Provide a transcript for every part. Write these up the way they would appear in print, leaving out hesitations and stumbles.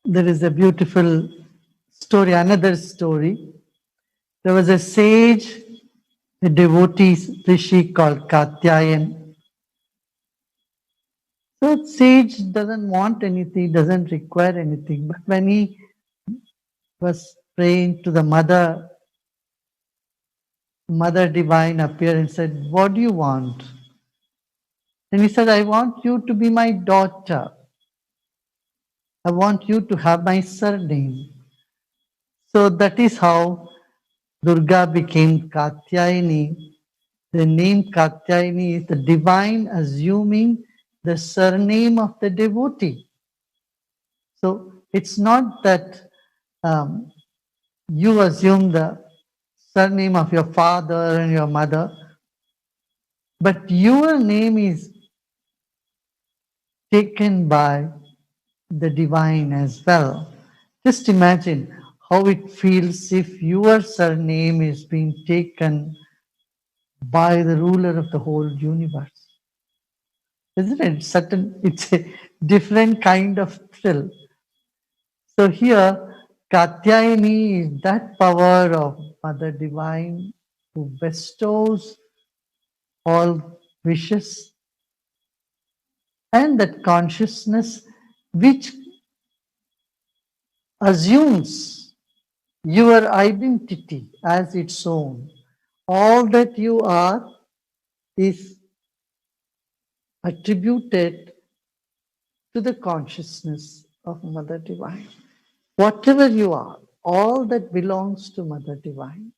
There is a beautiful story, another story. There was a sage, a devotee rishi called Katyayan. So sage doesn't want anything, doesn't require anything. But when he was praying to the Mother Divine appeared and said, "What do you want?" And he said, "I want you to be my daughter. I want you to have my surname." So that is how Durga became Katyayani. The name Katyayani is the divine assuming the surname of the devotee. So it's not that um, you assume the surname of your father and your mother, but your name is taken by the divine as well. Just imagine how it feels if your surname is being taken by the ruler of the whole universe. Isn't it? It's a different kind of thrill. So here, Katyayani is that power of Mother Divine who bestows all wishes and that consciousness which assumes your identity as its own. All that you are is attributed to the consciousness of Mother Divine. Whatever you are, all that belongs to Mother Divine.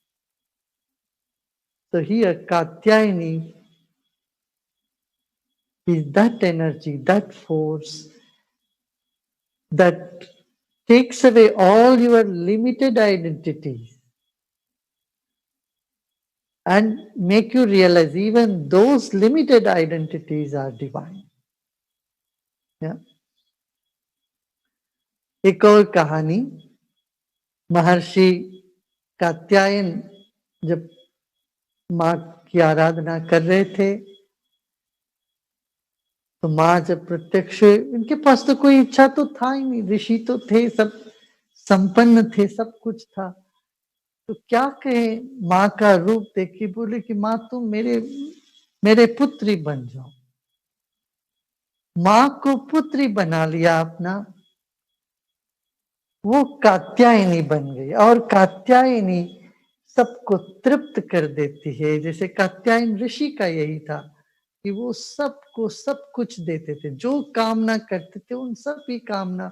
So here, Katyayani is that energy, that force that takes away all your limited identities and make you realize even those limited identities are divine. Yeah. एक और कहानी महर्षि कात्यायन जब माँ की आराधना कर रहे थे तो माँ जब प्रत्यक्ष इनके पास तो कोई इच्छा तो था ही नहीं, ऋषि तो थे, सब संपन्न थे, सब कुछ था। तो क्या कहे, माँ का रूप देख के बोले कि माँ तुम मेरे पुत्री बन जाओ। माँ को पुत्री बना लिया अपना, वो कात्यायनी बन गई और कात्यायनी सबको तृप्त कर देती है। जैसे कात्यायन ऋषि का यही था कि वो सबको सब कुछ देते थे, जो कामना करते थे उन सब की कामना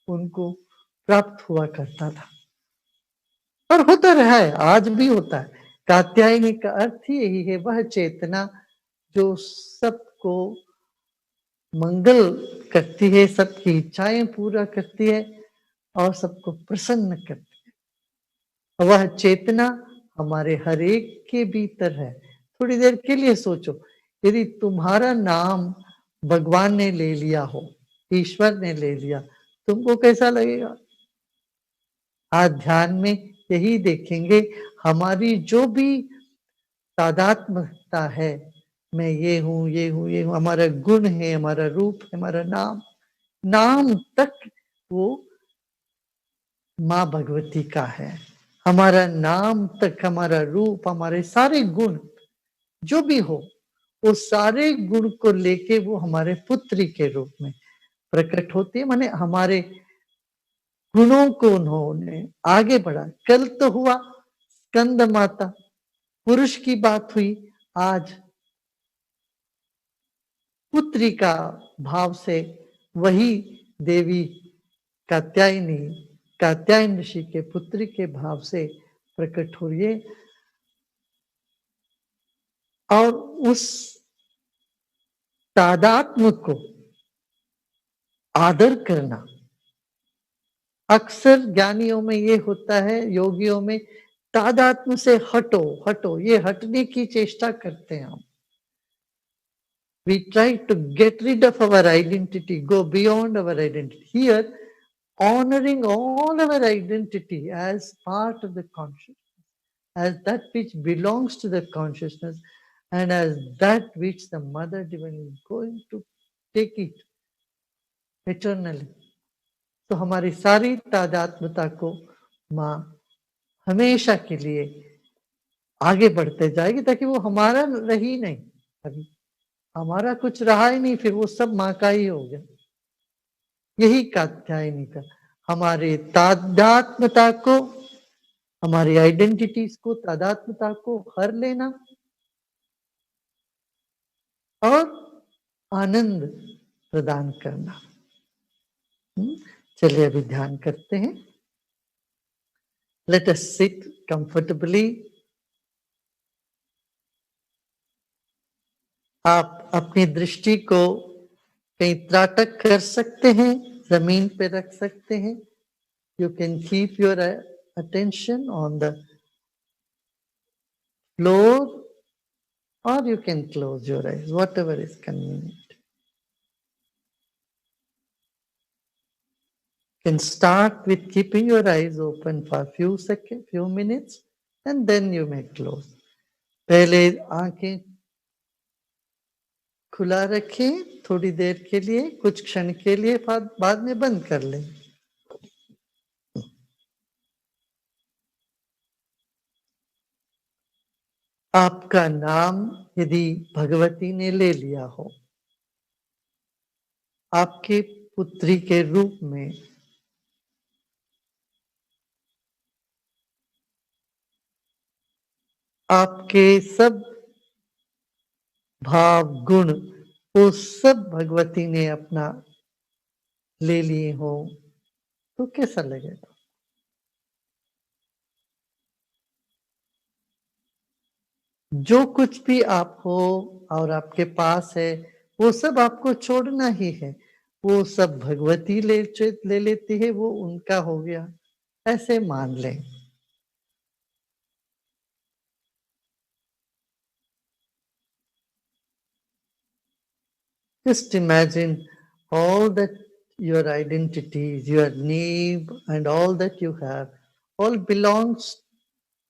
उनको प्राप्त हुआ करता था और होता रहा है, आज भी होता है। कात्यायनी का अर्थ ही यही है, वह चेतना जो सबको मंगल करती है, सबकी इच्छाएं पूरा करती है और सबको प्रसन्न करती है। वह चेतना हमारे हर एक के भीतर है। थोड़ी देर के लिए सोचो, यदि तुम्हारा नाम भगवान ने ले लिया हो, ईश्वर ने ले लिया, तुमको कैसा लगेगा? आज ध्यान में यही देखेंगे, हमारी जो भी तादात्म्यता है, मैं ये हूँ, ये हूँ, ये हूँ, हमारा गुण है, हमारा रूप है, हमारा नाम तक वो माँ भगवती का है। हमारा नाम तक, हमारा रूप, हमारे सारे गुण जो भी हो, वो सारे गुण को लेके वो हमारे पुत्री के रूप में प्रकट होती है। माने हमारे गुणों को उन्होंने आगे बढ़ा। कल तो हुआ स्कंद माता, पुरुष की बात हुई, आज पुत्री का भाव से वही देवी कात्यायनी, कात्यायन ऋषि के पुत्री के भाव से प्रकट हो रही है और उस तादात्म्य को आदर करना। अक्सर ज्ञानियों में ये होता है, योगियों में, तादात्म्य से हटो हटो, ये हटने की चेष्टा करते हैं हम। We try to get rid of our identity, go beyond our identity. Here, honoring all our identity as part of the consciousness, as that which belongs to the consciousness, and as that which the Mother Divine is going to take it eternally. तो हमारी सारी तादात्म्यता को माँ हमेशा के लिए आगे बढ़ते जाएगी, ताकि वो हमारा रही नहीं। अभी हमारा कुछ रहा ही नहीं, फिर वो सब माँ का ही हो गया। यही कात्यायनी का, हमारे तादात्म्यता को, हमारी आइडेंटिटीज को, तादात्म्यता को हर लेना और आनंद प्रदान करना। चलिए अभी ध्यान करते हैं। Let us sit comfortably. आप अपनी दृष्टि को कहीं त्राटक कर सकते हैं, जमीन पे रख सकते हैं। You can keep your attention on the floor, or you can close your eyes, whatever is convenient. You can start with keeping your eyes open for few seconds, few minutes, and then you may close. पहले आंखें खुला रखें थोड़ी देर के लिए, कुछ क्षण के लिए, बाद में बंद कर लें। आपका नाम यदि भगवती ने ले लिया हो, आपके पुत्री के रूप में आपके सब भाव गुण वो सब भगवती ने अपना ले लिए हो, तो कैसा लगेगा? जो कुछ भी आप हो और आपके पास है, वो सब आपको छोड़ना ही है। वो सब भगवती ले लेती है, वो उनका हो गया, ऐसे मान लें। Just imagine all that your identities, your name, and all that you have, all belongs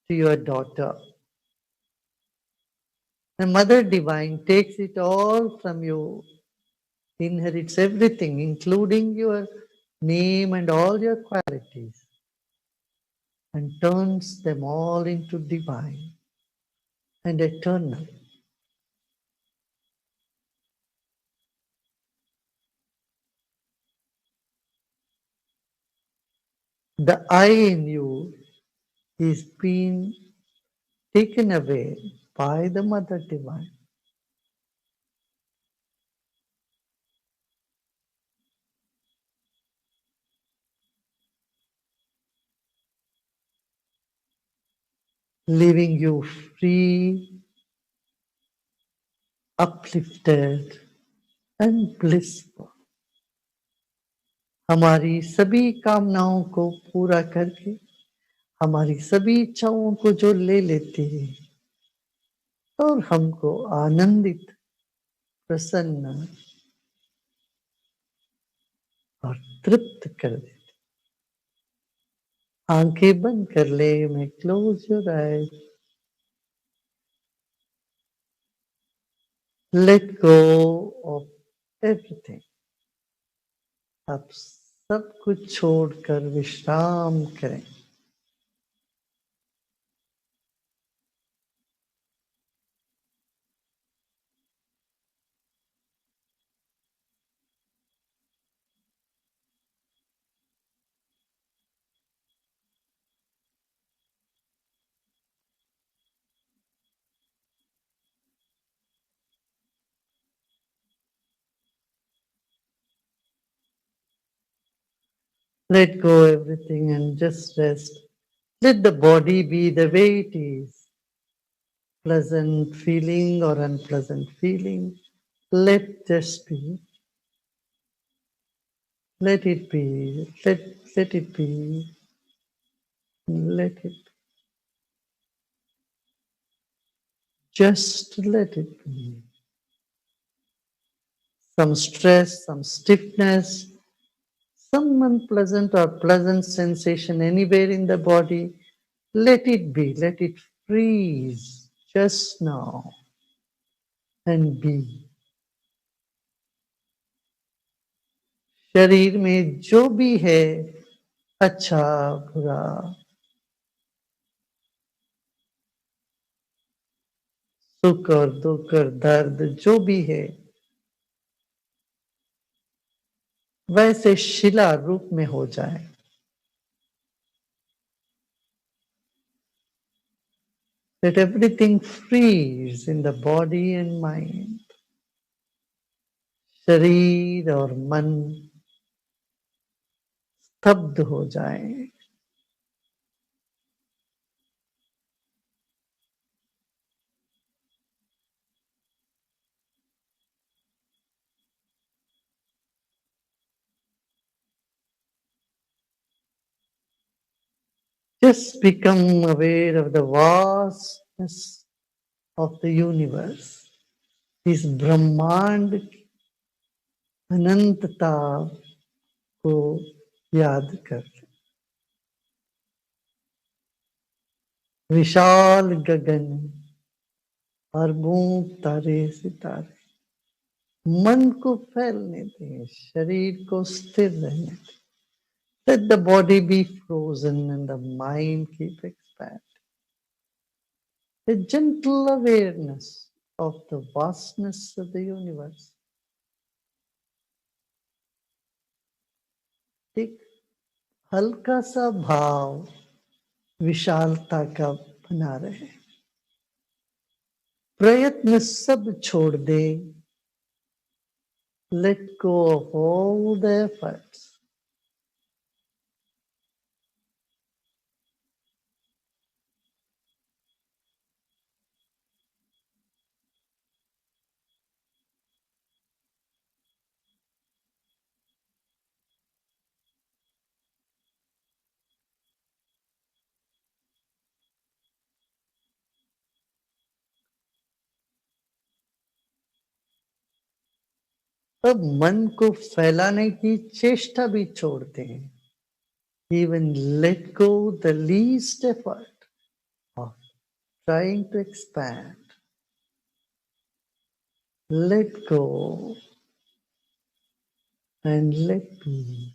to your daughter. The Mother Divine takes it all from you, inherits everything, including your name and all your qualities, and turns them all into divine and eternal. The I in you is being taken away by the Mother Divine. Leaving you free, uplifted, and blissful. हमारी सभी कामनाओं को पूरा करके, हमारी सभी इच्छाओं को जो ले लेती है और हमको आनंदित, प्रसन्न और तृप्त कर देती। आंखें बंद कर ले, मैं close your eyes. Let go of everything. आप सब कुछ छोड़कर विश्राम करें। Let go everything and just rest. Let the body be the way it is. Pleasant feeling or unpleasant feeling, let just be. Let it be. Let it be. Let it be. Just let it be. Some stress, some stiffness, some unpleasant or pleasant sensation anywhere in the body, let it be. Let it freeze just now and be. शरीर में जो भी है, अच्छा बुरा, सुख और दुख और दर्द जो भी है, वैसे शिला रूप में हो जाए। Let everything freeze in the body and mind. शरीर और मन स्तब्ध हो जाए। Just become aware of the vastness of the universe. इस ब्रह्मांड की अनंतता को याद कर। विशाल गगन, अरबों तारे सितारे, मन को फैलने दें, शरीर को स्थिर रहने दें। Let the body be frozen and the mind keep expanding. A gentle awareness of the vastness of the universe. एक हल्का सा भाव विशालता का बना रहे। प्रयत्न सब छोड़ दे। Let go of all the efforts. अब मन को फैलाने की चेष्टा भी छोड़ दें। Even let go the least effort of trying to expand. Let go and let be.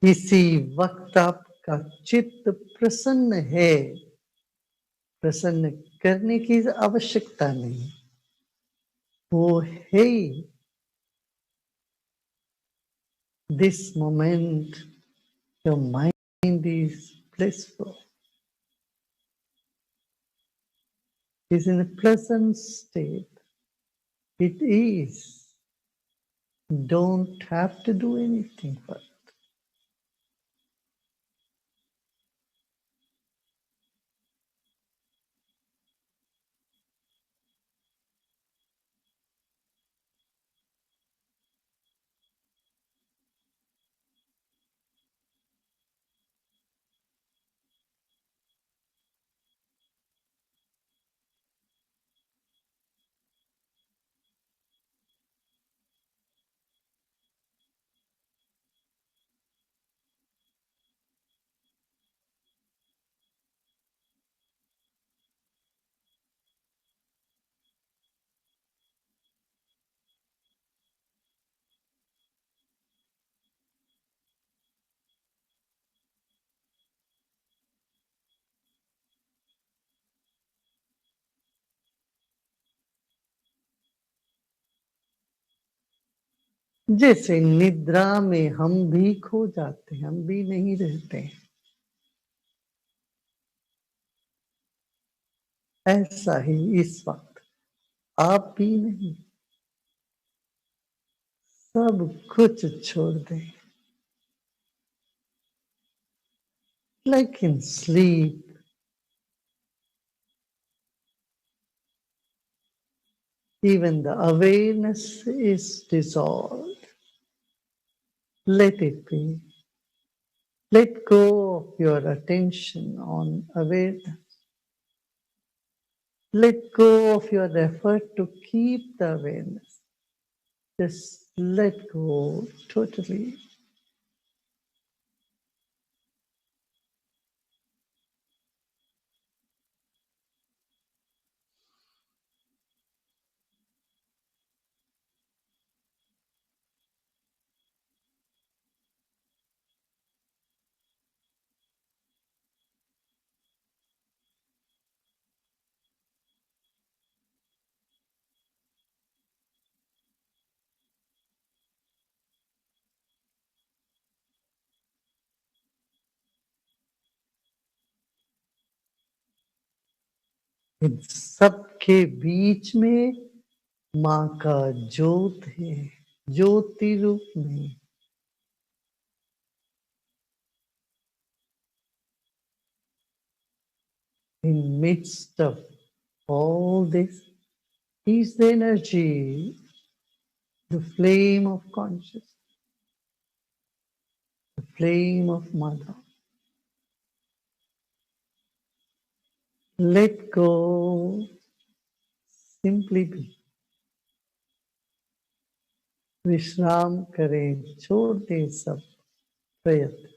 इसी वक्त आपका चित्त प्रसन्न है। प्रसन्न करने की आवश्यकता नहीं, वो है ही। This moment your mind is blissful, is in a pleasant state. It is. Don't have to do anything for it. जैसे निद्रा में हम भी खो जाते हैं, हम भी नहीं रहते हैं, ऐसा ही इस वक्त आप भी नहीं, सब कुछ छोड़ दें। Like in sleep, even the awareness is dissolved. Let it be. Let go of your attention on awareness. Let go of your effort to keep the awareness. Just let go totally. इन सबके बीच में माँ का ज्योत है, ज्योति रूप में। In midst of all this is the energy, the flame of consciousness, the flame of mother. Let go, simply be. विश्राम करें, छोड़ दें सब प्रयत्न।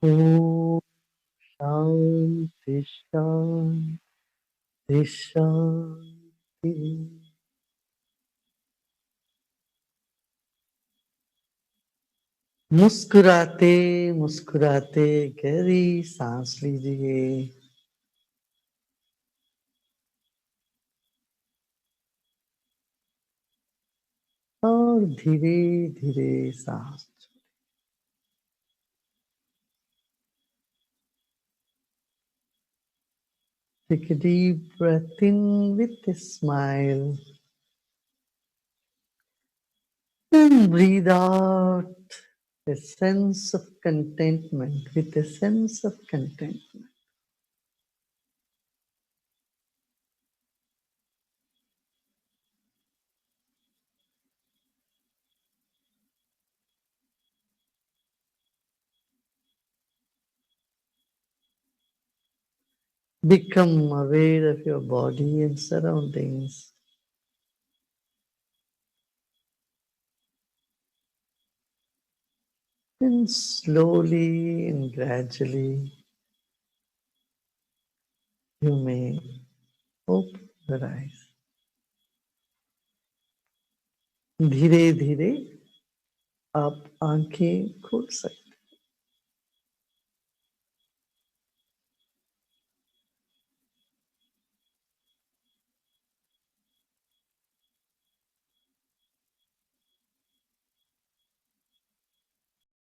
ओम शांति शांति शांति। मुस्कुराते मुस्कुराते गहरी सांस लीजिए और धीरे धीरे सांस छोड़िए। Take a deep breath in with a smile and breathe out a sense of contentment with a sense of contentment. Become aware of your body and surroundings. And slowly and gradually, you may open your eyes. धीरे धीरे आप आंखें खोल सकते हैं।